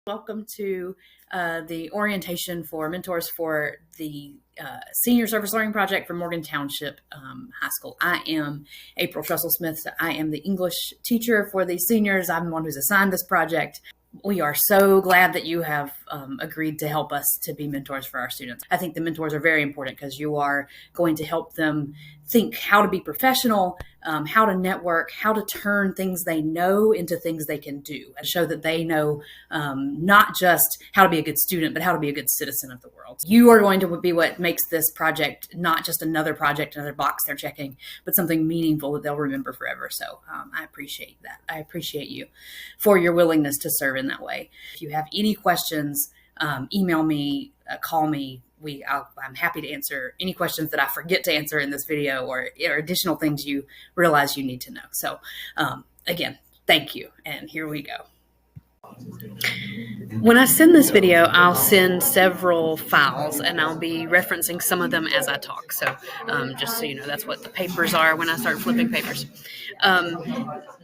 Welcome to the orientation for mentors for the Senior Service Learning Project for Morgan Township High School. I am April Trussell-Smith. I am the English teacher for the seniors. I'm the one who's assigned this project. We are so glad that you have agreed to help us to be mentors for our students. I think the mentors are very important because you are going to help them think how to be professional, how to network, how to turn things they know into things they can do, and show that they know not just how to be a good student, but how to be a good citizen of the world. You are going to be what makes this project not just another project, another box they're checking, but something meaningful that they'll remember forever. So I appreciate that. I appreciate you for your willingness to serve in that way. If you have any questions, email me, call me. I'm happy to answer any questions that I forget to answer in this video or additional things you realize you need to know. So again, thank you. And here we go. When I send this video, I'll send several files and I'll be referencing some of them as I talk. So just so you know, that's what the papers are when I start flipping papers.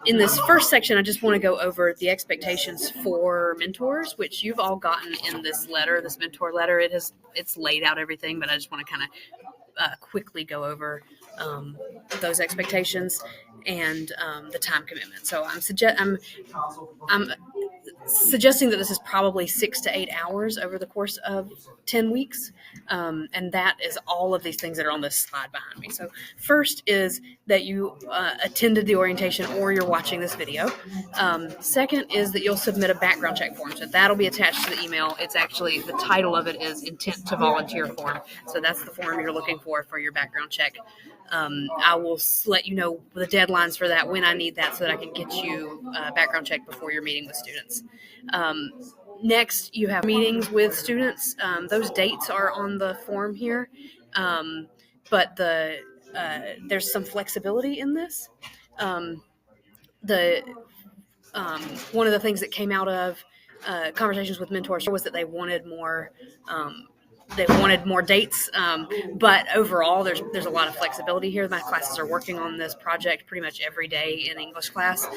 In this first section, I just want to go over the expectations for mentors, which you've all gotten in this letter, this mentor letter. It's laid out everything, but I just want to kind of quickly go over those expectations and the time commitment. So I'm suggesting that this is probably 6 to 8 hours over the course of 10 weeks. And that is all of these things that are on this slide behind me. So first is that you attended the orientation or you're watching this video. Second is that you'll submit a background check form. So that'll be attached to the email. It's actually, the title of it is Intent to Volunteer Form. So that's the form you're looking for your background check. I will let you know the deadlines for that, when I need that, so that I can get you a background check before you're meeting with students. Next, you have meetings with students. Those dates are on the form here, but there's some flexibility in this. One of the things that came out of conversations with mentors was that they wanted more. They wanted more dates, but overall, there's a lot of flexibility here. My classes are working on this project pretty much every day in English class,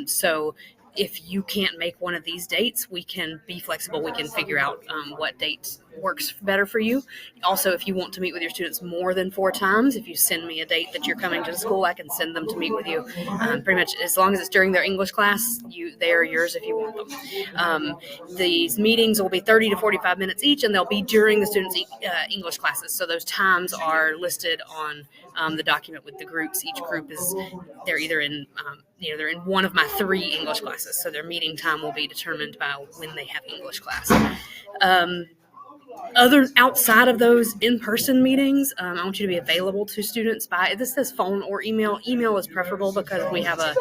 so if you can't make one of these dates, we can be flexible. We can figure out what date works better for you. Also, if you want to meet with your students more than 4 times, if you send me a date that you're coming to the school, I can send them to meet with you. Pretty much as long as it's during their English class, they are yours if you want them. These meetings will be 30 to 45 minutes each, and they'll be during the students' English classes. So those times are listed on the document with the groups. Each group they're either in they're in one of my 3 English classes, so their meeting time will be determined by when they have English class. Outside of those in-person meetings, I want you to be available to students by, this says phone or email. Email is preferable because we have a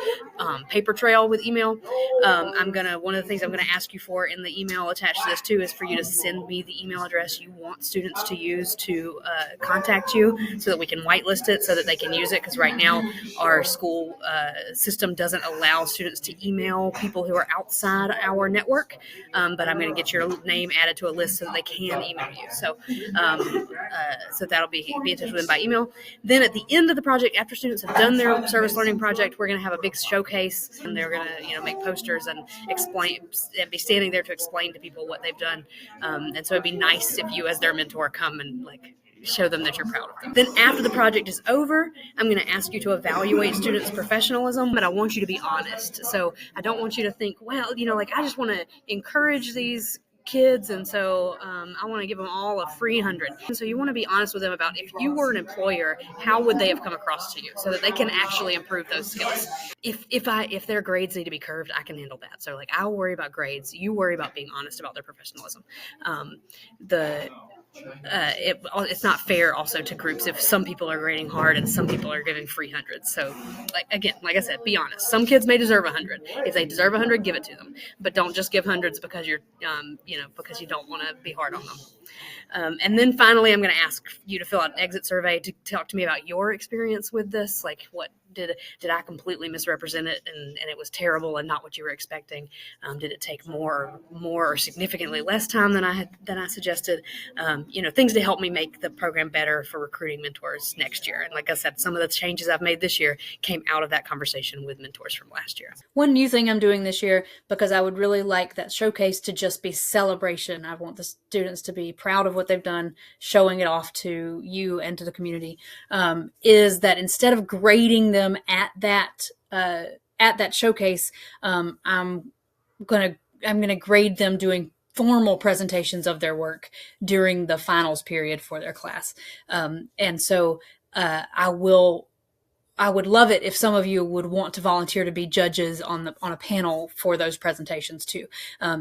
paper trail with email. One of the things I'm going to ask you for in the email attached to this too is for you to send me the email address you want students to use to contact you, so that we can whitelist it so that they can use it, because right now our school system doesn't allow students to email people who are outside our network, but I'm going to get your name added to a list so that they can email you. So that'll be in touch with them by email. Then at the end of the project, after students have done their service learning project, we're going to have a big showcase, and they're going to make posters and explain, and be standing there to explain to people what they've done. And so it'd be nice if you, as their mentor, come and show them that you're proud of them. Then after the project is over, I'm going to ask you to evaluate students' professionalism, but I want you to be honest. So I don't want you to think, well, I just want to encourage these kids, and so I want to give them all a free 100. And so you want to be honest with them about, if you were an employer, how would they have come across to you, so that they can actually improve those skills. If their grades need to be curved, I can handle that. So I'll worry about grades. You worry about being honest about their professionalism. It's not fair also to groups if some people are grading hard and some people are giving free hundreds. So like I said, be honest. Some kids may deserve 100. If they deserve 100, give it to them, but don't just give hundreds because you're because you don't want to be hard on them. And then finally, I'm going to ask you to fill out an exit survey to talk to me about your experience with this, did I completely misrepresent it and it was terrible and not what you were expecting? Did it take more or significantly less time than I suggested? Things to help me make the program better for recruiting mentors next year. And like I said, some of the changes I've made this year came out of that conversation with mentors from last year. One new thing I'm doing this year, because I would really like that showcase to just be celebration. I want the students to be proud of what they've done, showing it off to you and to the community, is that instead of grading them at that showcase, I'm gonna grade them doing formal presentations of their work during the finals period for their class. And so I would love it if some of you would want to volunteer to be judges on a panel for those presentations too.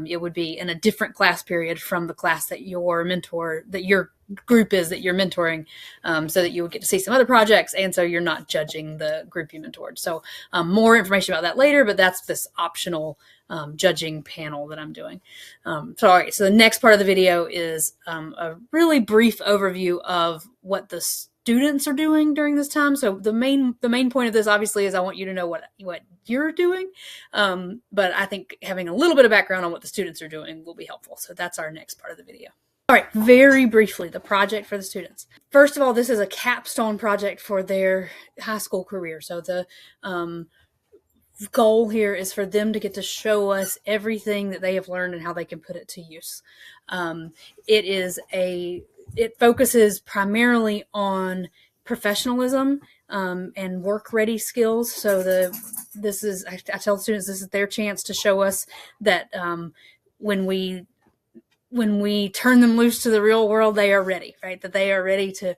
It would be in a different class period from the class that your group is that you're mentoring, so that you would get to see some other projects, and so you're not judging the group you mentored. So more information about that later, but that's this optional judging panel that I'm doing. All right, so the next part of the video is a really brief overview of what the students are doing during this time. So the main point of this obviously is I want you to know what you're doing, but I think having a little bit of background on what the students are doing will be helpful. So that's our next part of the video. All right, very briefly, the project for the students. First of all, this is a capstone project for their high school career. So the goal here is for them to get to show us everything that they have learned and how they can put it to use. It focuses primarily on professionalism and work-ready skills. So I tell the students this is their chance to show us that when we turn them loose to the real world, they are ready, right? That they are ready to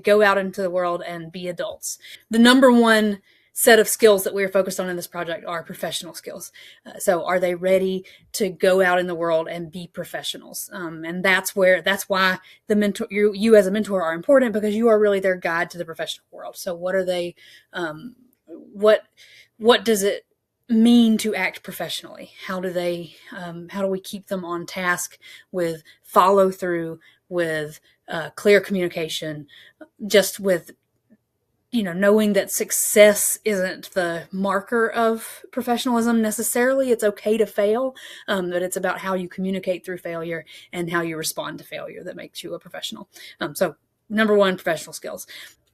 go out into the world and be adults. The number one set of skills that we're focused on in this project are professional skills. So are they ready to go out in the world and be professionals? And that's why the mentor, you as a mentor are important, because you are really their guide to the professional world. So what are they, what does it mean to act professionally? How do we keep them on task with follow through, with clear communication, just with knowing that success isn't the marker of professionalism necessarily. It's okay to fail, but it's about how you communicate through failure and how you respond to failure that makes you a professional. So number one, professional skills.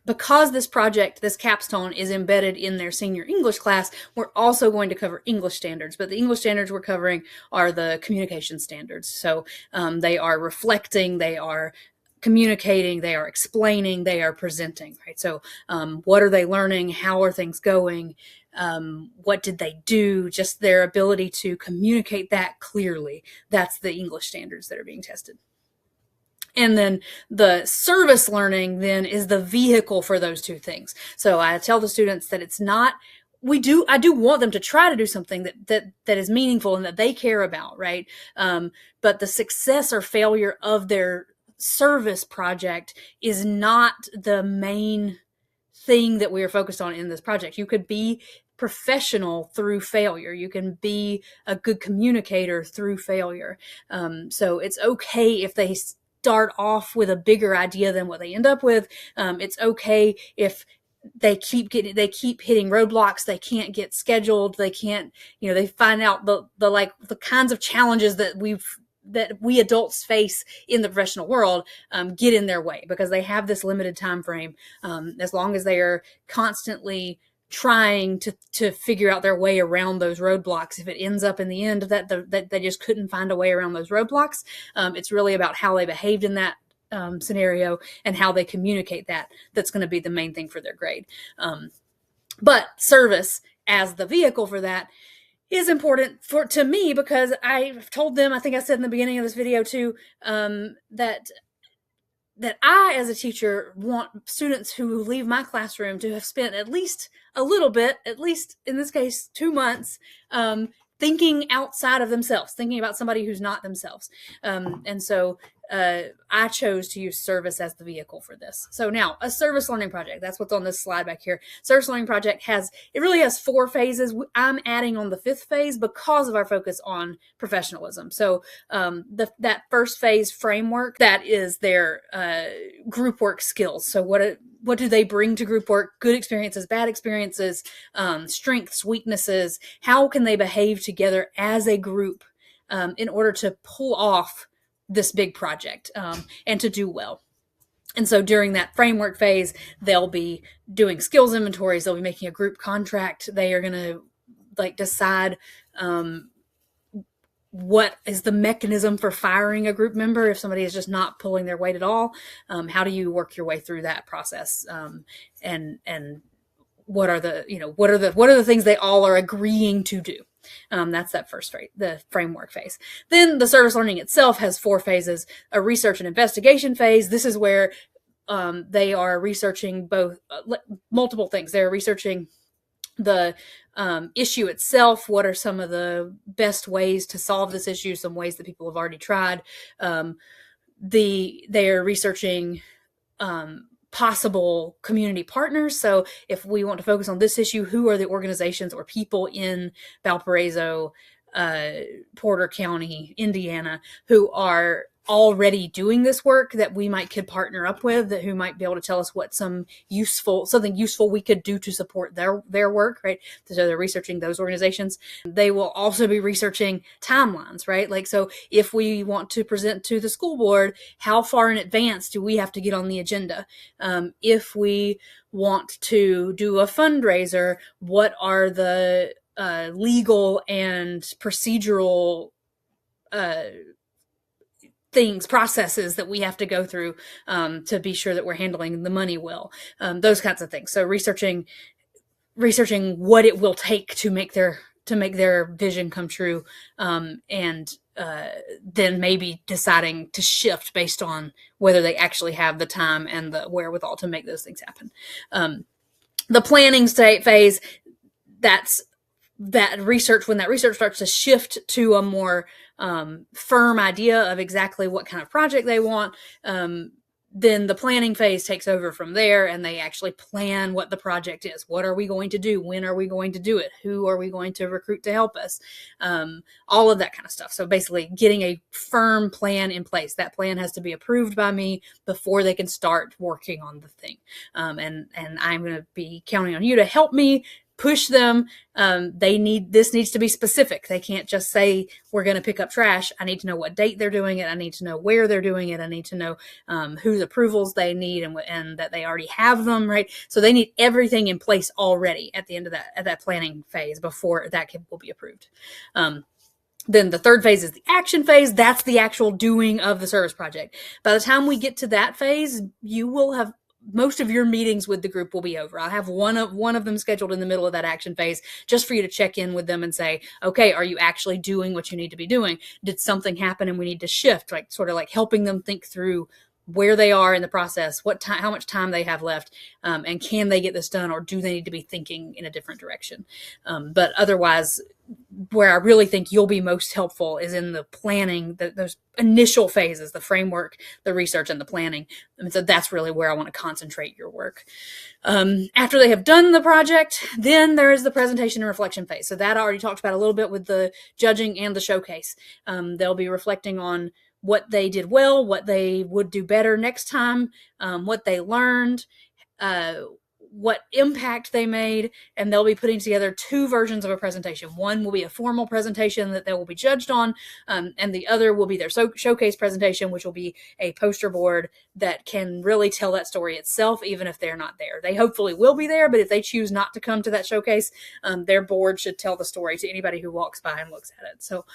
Because this project, this capstone, is embedded in their senior English class, we're also going to cover English standards. But the English standards we're covering are the communication standards. So they are reflecting, they are communicating, they are explaining, they are presenting, right? So what are they learning? How are things going? What did they do? Just their ability to communicate that clearly. That's the English standards that are being tested. And then the service learning then is the vehicle for those two things. So I tell the students that it's not, I do want them to try to do something that is meaningful and that they care about, right? But the success or failure of their service project is not the main thing that we are focused on in this project. You could be professional through failure. You can be a good communicator through failure. So it's okay if they start off with a bigger idea than what they end up with. It's okay if they keep hitting roadblocks. They can't get scheduled. They can't, they find out the kinds of challenges that we adults face in the professional world get in their way, because they have this limited time frame. As long as they are constantly trying to figure out their way around those roadblocks, if it ends up in the end that they just couldn't find a way around those roadblocks, it's really about how they behaved in that scenario and how they communicate that's going to be the main thing for their grade. But service as the vehicle for that is important to me, because I've told them, I think I said in the beginning of this video too, that I, as a teacher, want students who leave my classroom to have spent at least a little bit, at least in this case, 2 months, thinking outside of themselves, thinking about somebody who's not themselves. And so I chose to use service as the vehicle for this. So now, a service learning project, that's what's on this slide back here. Service learning project really has 4 phases. I'm adding on the 5th phase because of our focus on professionalism. So that first phase framework, that is their group work skills. So do they bring to group work? Good experiences, bad experiences, strengths, weaknesses. How can they behave together as a group in order to pull off this big project and to do well? And so during that framework phase, they'll be doing skills inventories. They'll be making a group contract. They are going to decide what is the mechanism for firing a group member if somebody is just not pulling their weight at all. How do you work your way through that process? And what are the things they all are agreeing to do? That's that first phase, the framework phase. Then the service learning itself has 4 phases: a research and investigation phase. This is where they are researching both multiple things. They're researching the issue itself. What are some of the best ways to solve this issue? Some ways that people have already tried. They are researching possible community partners. So if we want to focus on this issue, who are the organizations or people in Valparaiso, Porter County, Indiana, who are already doing this work that we could partner up with, who might be able to tell us what something useful we could do to support their work, right? So they're researching those organizations. They will also be researching timelines, right? So if we want to present to the school board, how far in advance do we have to get on the agenda? If we want to do a fundraiser, what are the legal and procedural processes that we have to go through to be sure that we're handling the money well, those kinds of things. So researching what it will take to make their vision come true, and then maybe deciding to shift based on whether they actually have the time and the wherewithal to make those things happen. The planning phase, that's that research, when that research starts to shift to a more firm idea of exactly what kind of project they want, then the planning phase takes over from there, and they actually plan what the project is. What are we going to do? When are we going to do it? Who are we going to recruit to help us? All of that kind of stuff. So basically getting a firm plan in place. That plan has to be approved by me before they can start working on the thing. And I'm going to be counting on you to help me push them. This needs to be specific. They can't just say, we're going to pick up trash. I need to know what date they're doing it. I need to know where they're doing it. I need to know whose approvals they need and that they already have them, right? So they need everything in place already at the end of that planning phase before that will be approved. Then the third phase is the action phase. That's the actual doing of the service project. By the time we get to that phase, you will have most of your meetings with the group will be over. I'll have one of them scheduled in the middle of that action phase just for you to check in with them and say, okay, are you actually doing what you need to be doing? Did something happen and we need to shift? Sort of helping them think through where they are in the process, how much time they have left, and can they get this done, or do they need to be thinking in a different direction? But otherwise, where I really think you'll be most helpful is in the planning, those initial phases, the framework, the research, and the planning. And so that's really where I want to concentrate your work. After they have done the project, then there is the presentation and reflection phase. So that I already talked about a little bit with the judging and the showcase. They'll be reflecting on what they did well, what they would do better next time, what they learned, what impact they made, and they'll be putting together 2 versions of a presentation. One will be a formal presentation that they will be judged on, and the other will be their showcase presentation, which will be a poster board that can really tell that story itself, even if they're not there. They hopefully will be there, but if they choose not to come to that showcase, their board should tell the story to anybody who walks by and looks at it. So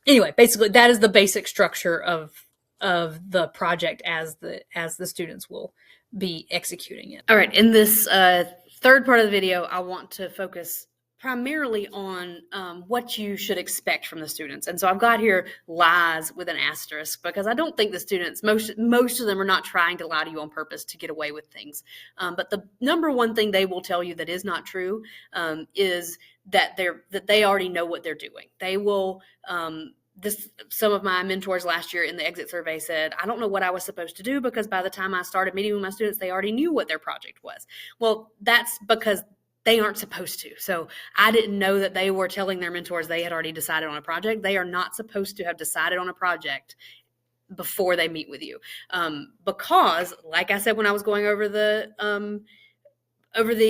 anyway, basically that is the basic structure of the project as the students will be executing it. All right. In this third part of the video, I want to focus primarily on what you should expect from the students. And so I've got here lies with an asterisk, because I don't think the students, most of them are not trying to lie to you on purpose to get away with things. But the number one thing they will tell you that is not true is that they already know what they're doing. They will some of my mentors last year in the exit survey said, I don't know what I was supposed to do, because by the time I started meeting with my students, they already knew what their project was. Well, that's because they aren't supposed to. So I didn't know that they were telling their mentors they had already decided on a project. They are not supposed to have decided on a project before they meet with you. Because, like I said when I was going over the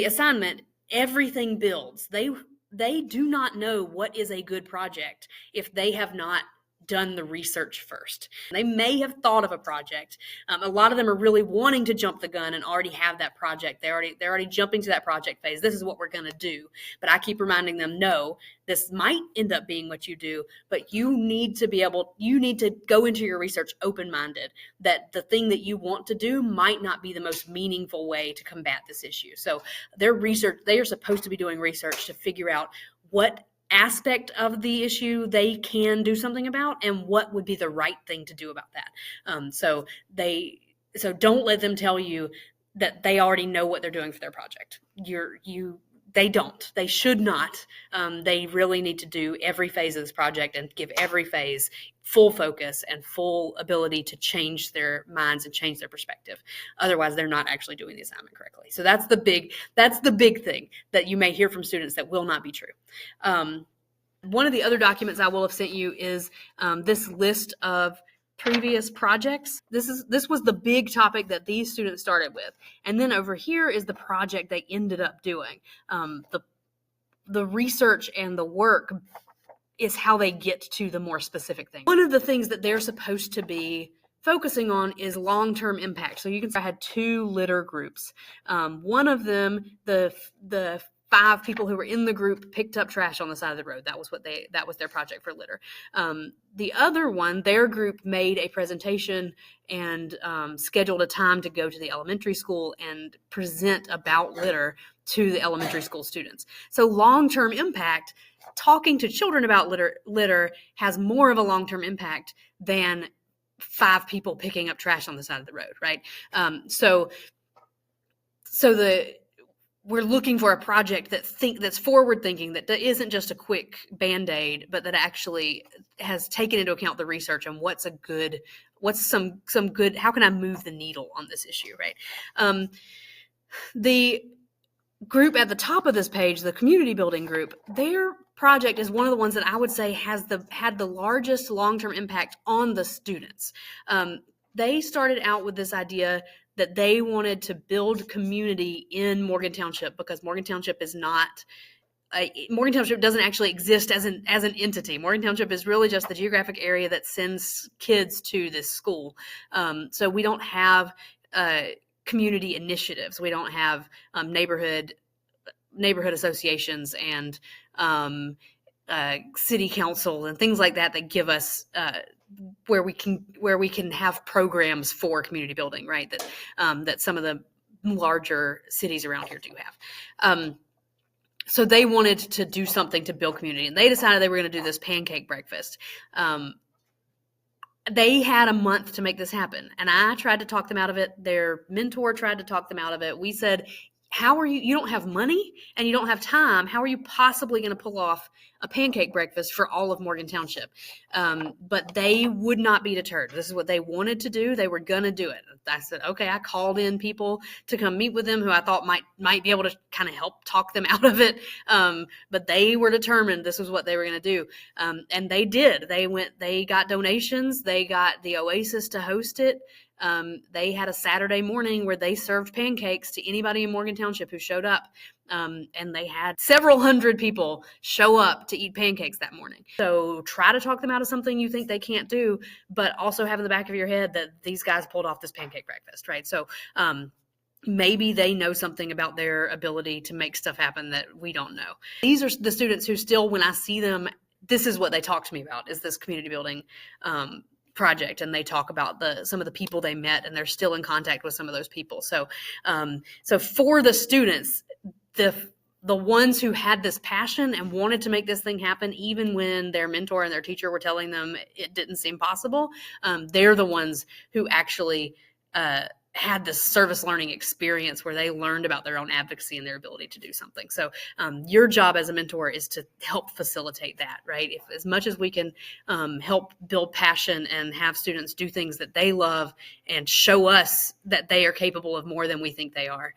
assignment, everything builds. They do not know what is a good project if they have not done the research first. They may have thought of a project. A lot of them are really wanting to jump the gun and already have that project. They're already jumping to that project phase. This is what we're going to do. But I keep reminding them, no, this might end up being what you do, but you need to go into your research open-minded, that the thing that you want to do might not be the most meaningful way to combat this issue. So they are supposed to be doing research to figure out what aspect of the issue they can do something about and what would be the right thing to do about that. So don't let them tell you that they already know what they're doing for their project. They don't. They should not. They really need to do every phase of this project and give every phase full focus and full ability to change their minds and change their perspective. Otherwise, they're not actually doing the assignment correctly. So that's the big thing that you may hear from students that will not be true. One of the other documents I will have sent you is this list of previous projects. This was the big topic that these students started with. And then over here is the project they ended up doing. The research and the work is how they get to the more specific thing. One of the things that they're supposed to be focusing on is long-term impact. So you can see I had 2 litter groups. One of them, the 5 people who were in the group picked up trash on the side of the road. That was their project for litter. The other one, their group made a presentation and scheduled a time to go to the elementary school and present about litter to the elementary school students. So long-term impact, talking to children about litter has more of a long-term impact than 5 people picking up trash on the side of the road, right? We're looking for a project that's forward thinking, that isn't just a quick Band-Aid, but that actually has taken into account the research and what's some good, how can I move the needle on this issue, right? The group at the top of this page, the community building group, their project is one of the ones that I would say had the largest long-term impact on the students. They started out with this idea that they wanted to build community in Morgan Township, because Morgan Township doesn't actually exist as an entity. Morgan Township is really just the geographic area that sends kids to this school. So we don't have community initiatives. We don't have neighborhood associations and city council and things like that give us where we can have programs for community building, right? That some of the larger cities around here do have. So they wanted to do something to build community, and they decided they were going to do this pancake breakfast. They had a month to make this happen, and I tried to talk them out of it. Their mentor tried to talk them out of it. We said, you don't have money and you don't have time. How are you possibly going to pull off a pancake breakfast for all of Morgan Township? But they would not be deterred. This is what they wanted to do. They were going to do it. I said, okay, I called in people to come meet with them who I thought might be able to kind of help talk them out of it. But they were determined this was what they were going to do. And they did. They got donations. They got the Oasis to host it. They had a Saturday morning where they served pancakes to anybody in Morgan Township who showed up. And they had several hundred people show up to eat pancakes that morning. So try to talk them out of something you think they can't do, but also have in the back of your head that these guys pulled off this pancake breakfast, right? So maybe they know something about their ability to make stuff happen that we don't know. These are the students who still, when I see them, this is what they talk to me about, is this community building project, and they talk about some of the people they met, and they're still in contact with some of those people. So for the students, the ones who had this passion and wanted to make this thing happen, even when their mentor and their teacher were telling them it didn't seem possible, they're the ones who actually had this service learning experience where they learned about their own advocacy and their ability to do something. So your job as a mentor is to help facilitate that, right? If as much as we can help build passion and have students do things that they love and show us that they are capable of more than we think they are,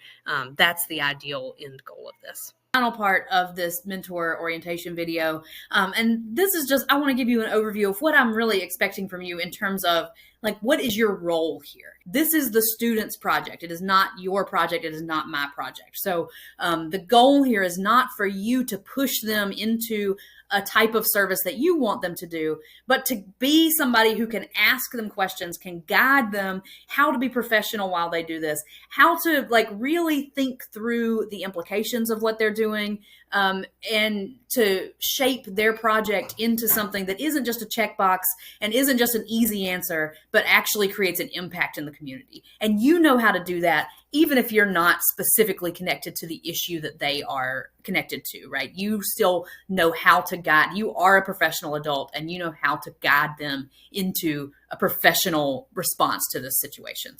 that's the ideal end goal of this. Final part of this mentor orientation video. And this is just, I want to give you an overview of what I'm really expecting from you in terms of like, what is your role here? This is the student's project. It is not your project. It is not my project. So the goal here is not for you to push them into a type of service that you want them to do, but to be somebody who can ask them questions, can guide them how to be professional while they do this, how to like really think through the implications of what they're doing, and to shape their project into something that isn't just a checkbox and isn't just an easy answer, but actually creates an impact in the community. And you know how to do that, even if you're not specifically connected to the issue that they are connected to, right? You still know how to guide. You are a professional adult and you know how to guide them into a professional response to this situation.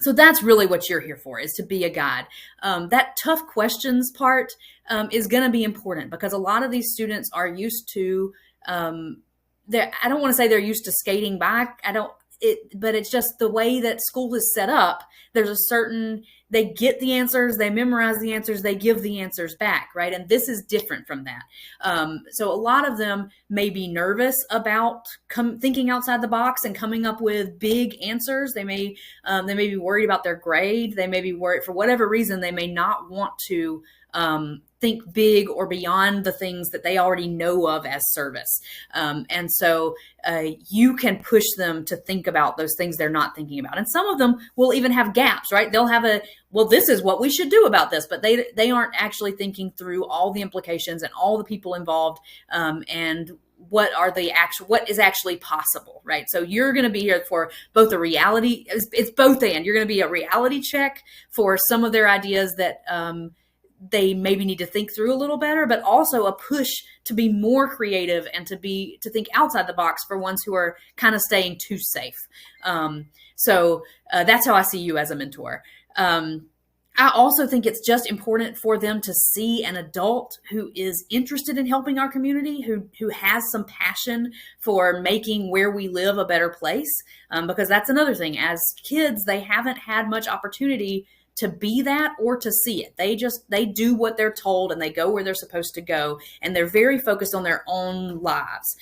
So that's really what you're here for, is to be a guide. That tough questions part is going to be important because a lot of these students are used to, I don't want to say they're used to skating by. But it's just the way that school is set up. There's a certain, they get the answers, they memorize the answers, they give the answers back, right? And this is different from that. So a lot of them may be nervous about thinking outside the box and coming up with big answers. They may be worried about their grade. They may be worried for whatever reason. They may not want to think big or beyond the things that they already know of as service. And so you can push them to think about those things they're not thinking about. And some of them will even have gaps, right? They'll have well, this is what we should do about this, but they aren't actually thinking through all the implications and all the people involved, and what is actually possible, right? So you're going to be here for both a reality, it's both and. You're going to be a reality check for some of their ideas that they maybe need to think through a little better, but also a push to be more creative and to think outside the box for ones who are kind of staying too safe. So that's how I see you as a mentor. I also think it's just important for them to see an adult who is interested in helping our community, who has some passion for making where we live a better place. Because that's another thing. As kids, they haven't had much opportunity to be that or to see it. They do what they're told and they go where they're supposed to go, and they're very focused on their own lives.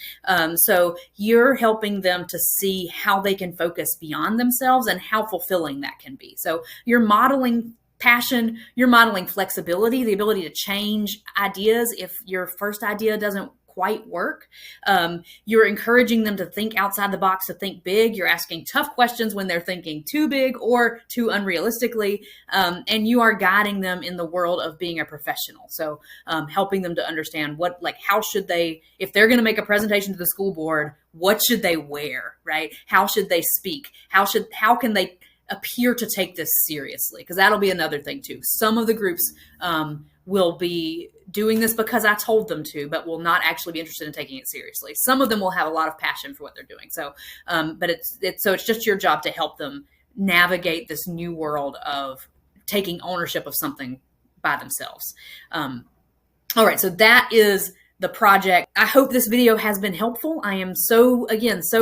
So you're helping them to see how they can focus beyond themselves and how fulfilling that can be. So you're modeling passion, you're modeling flexibility, the ability to change ideas if your first idea doesn't quite work. You're encouraging them to think outside the box, to think big. You're asking tough questions when they're thinking too big or too unrealistically. And you are guiding them in the world of being a professional. So helping them to understand how should they, if they're going to make a presentation to the school board, what should they wear, right? How should they speak? How can they appear to take this seriously? Because that'll be another thing too. Some of the groups will be doing this because I told them to, but will not actually be interested in taking it seriously. Some of them will have a lot of passion for what they're doing. So, but it's just your job to help them navigate this new world of taking ownership of something by themselves. All right. So that is the project. I hope this video has been helpful. I am so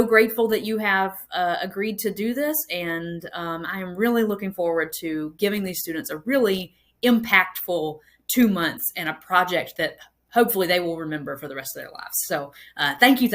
grateful that you have agreed to do this. And I am really looking forward to giving these students a really impactful 2 months and a project that hopefully they will remember for the rest of their lives. So thank you.